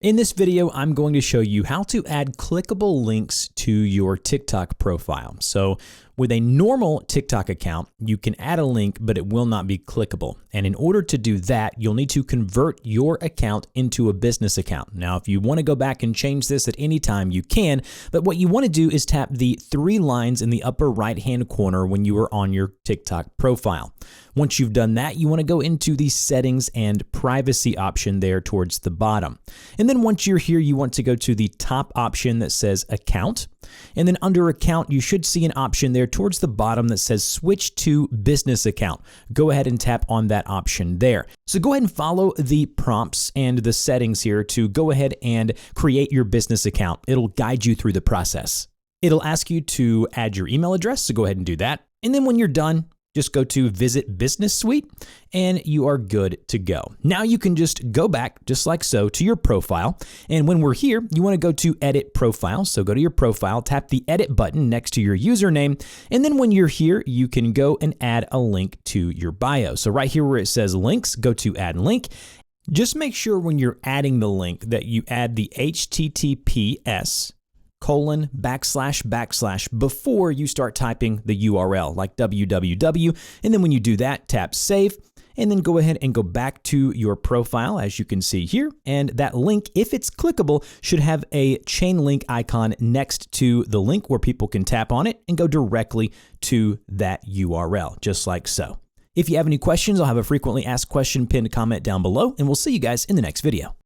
In this video, I'm going to show you how to add clickable links to your TikTok profile. So with a normal TikTok account, you can add a link, but it will not be clickable. And in order to do that, you'll need to convert your account into a business account. Now, if you want to go back and change this at any time, you can, but what you want to do is tap the three lines in the upper right-hand corner when you are on your TikTok profile. Once you've done that, you want to go into the settings and privacy option there towards the bottom. And then once you're here, you want to go to the top option that says account. And then under account, you should see an option there towards the bottom that says switch to business account. Go ahead and tap on that option there. So go ahead and follow the prompts and the settings here to go ahead and create your business account. It'll guide you through the process. It'll ask you to add your email address, so go ahead and do that. And then when you're done, just go to Visit Business Suite and you are good to go. Now you can just go back just like so to your profile. And when we're here, you want to go to Edit Profile. So go to your profile, tap the Edit button next to your username. And then when you're here, you can go and add a link to your bio. So right here where it says links, go to Add Link. Just make sure when you're adding the link that you add the HTTPS :// before you start typing the URL like www. And then when you do that, tap save and then go ahead and go back to your profile as you can see here. And that link, if it's clickable, should have a chain link icon next to the link where people can tap on it and go directly to that URL, just like so. If you have any questions, I'll have a frequently asked question pinned comment down below, and we'll see you guys in the next video.